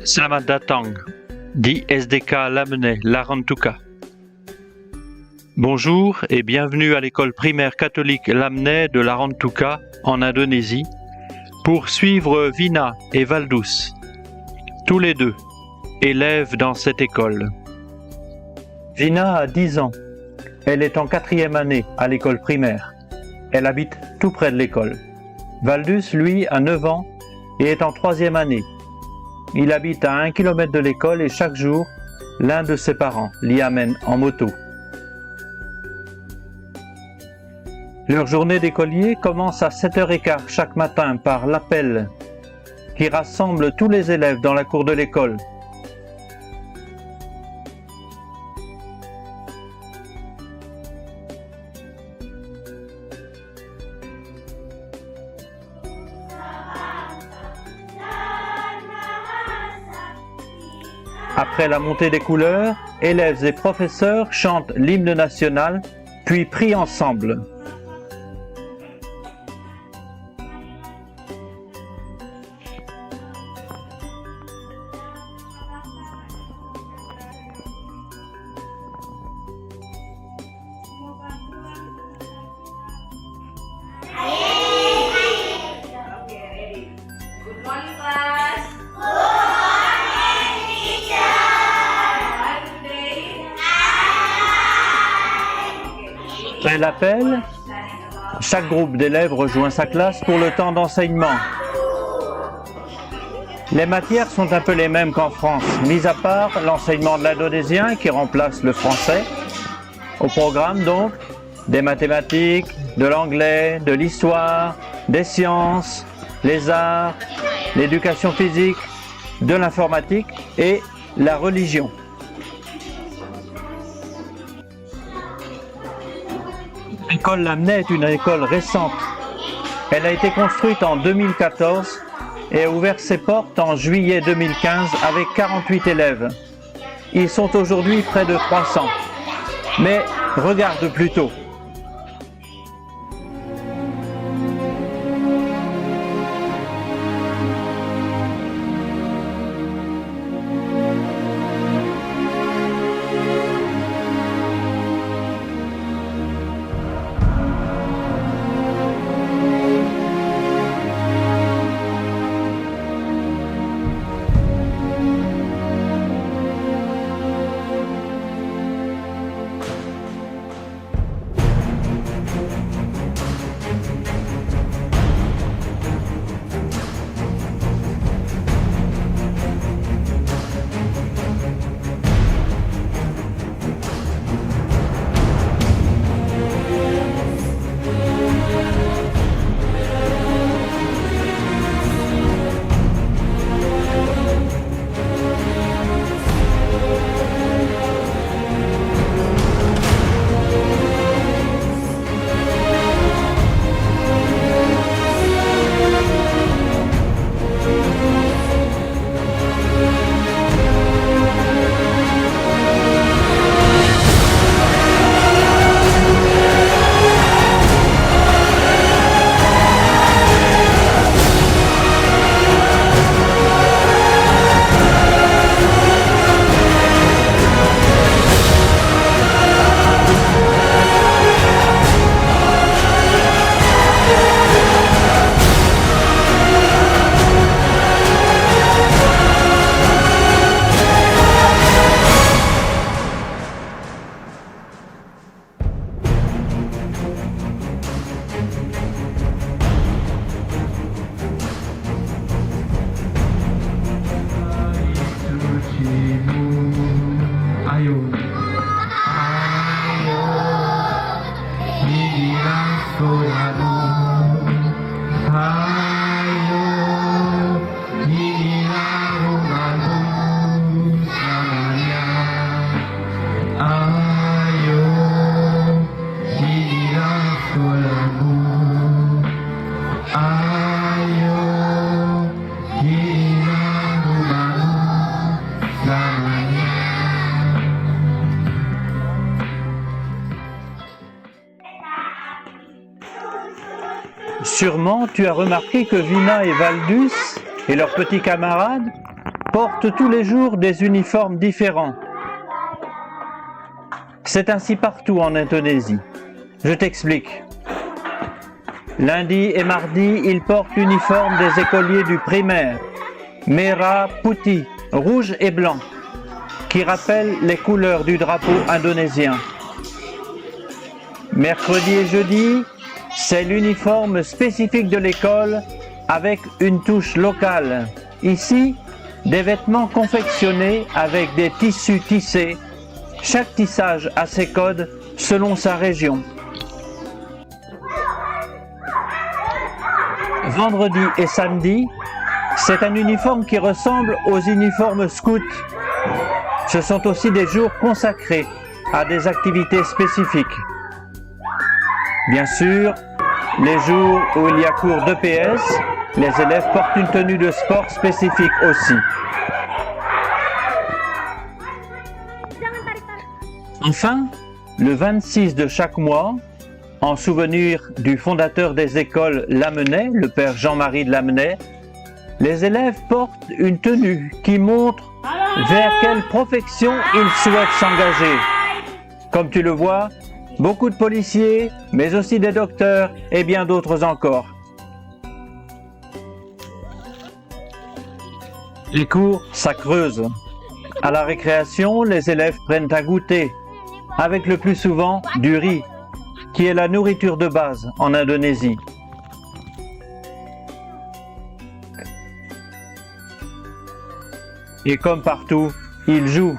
Selamat datang di SDK Lamne Larantuka. Bonjour et bienvenue à l'école primaire catholique Lamne de Larantuka en Indonésie pour suivre Vina et Valdus, tous les deux élèves dans cette école. Vina a 10 ans. Elle est en 4e année à l'école primaire. Elle habite tout près de l'école. Valdus, lui, a 9 ans et est en 3e année. Il habite à 1 km de l'école et chaque jour, l'un de ses parents l'y amène en moto. Leur journée d'écolier commence à 7h15 chaque matin par l'appel qui rassemble tous les élèves dans la cour de l'école. Après la montée des couleurs, élèves et professeurs chantent l'hymne national, puis prient ensemble. Good morning, class. Après l'appel, chaque groupe d'élèves rejoint sa classe pour le temps d'enseignement. Les matières sont un peu les mêmes qu'en France, mis à part l'enseignement de l'indonésien qui remplace le français. Au programme donc, des mathématiques, de l'anglais, de l'histoire, des sciences, les arts, l'éducation physique, de l'informatique et la religion. L'école Lamne est une école récente. Elle a été construite en 2014 et a ouvert ses portes en juillet 2015 avec 48 élèves. Ils sont aujourd'hui près de 300. Mais regarde plutôt. Sûrement, tu as remarqué que Vina et Valdus et leurs petits camarades portent tous les jours des uniformes différents. C'est ainsi partout en Indonésie. Je t'explique. Lundi et mardi, ils portent l'uniforme des écoliers du primaire, merah putih, rouge et blanc, qui rappelle les couleurs du drapeau indonésien. Mercredi et jeudi, c'est l'uniforme spécifique de l'école avec une touche locale. Ici, des vêtements confectionnés avec des tissus tissés. Chaque tissage a ses codes selon sa région. Vendredi et samedi, c'est un uniforme qui ressemble aux uniformes scouts. Ce sont aussi des jours consacrés à des activités spécifiques. Bien sûr, les jours où il y a cours d'EPS, les élèves portent une tenue de sport spécifique aussi. Enfin, le 26 de chaque mois, en souvenir du fondateur des écoles Lamennais, le père Jean-Marie de Lamennais, les élèves portent une tenue qui montre vers quelle profession ils souhaitent s'engager. Comme tu le vois, beaucoup de policiers, mais aussi des docteurs et bien d'autres encore. Les cours, ça creuse. À la récréation, les élèves prennent à goûter, avec le plus souvent du riz, qui est la nourriture de base en Indonésie. Et comme partout, ils jouent.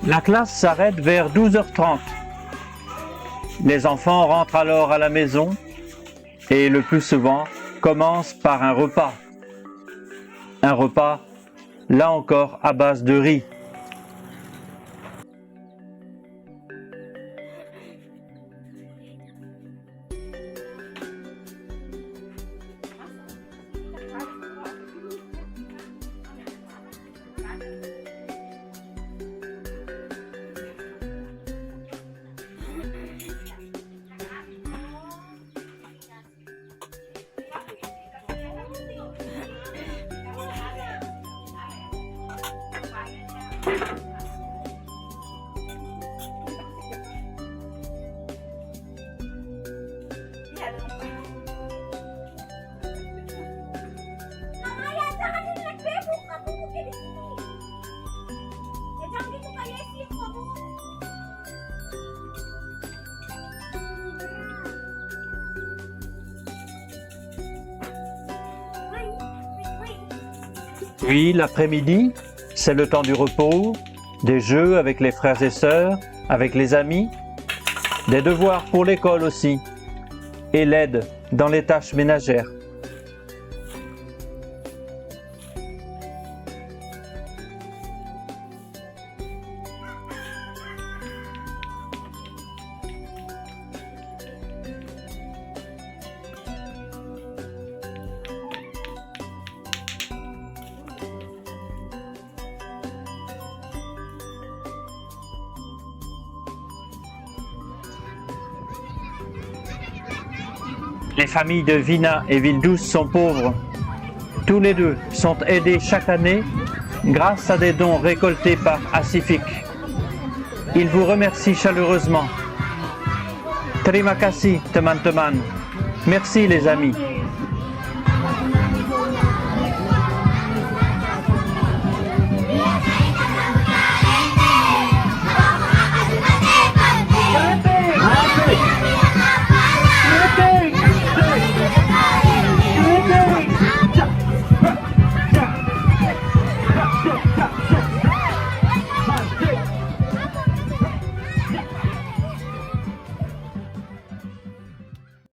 La classe s'arrête vers 12h30. Les enfants rentrent alors à la maison et le plus souvent commencent par un repas. Un repas, là encore, à base de riz. Puis l'après-midi, c'est le temps du repos, des jeux avec les frères et sœurs, avec les amis, des devoirs pour l'école aussi, et l'aide dans les tâches ménagères. Les familles de Vina et Vildouce sont pauvres. Tous les deux sont aidés chaque année grâce à des dons récoltés par Asifik. Ils vous remercient chaleureusement. Terima kasih teman-teman. Merci les amis.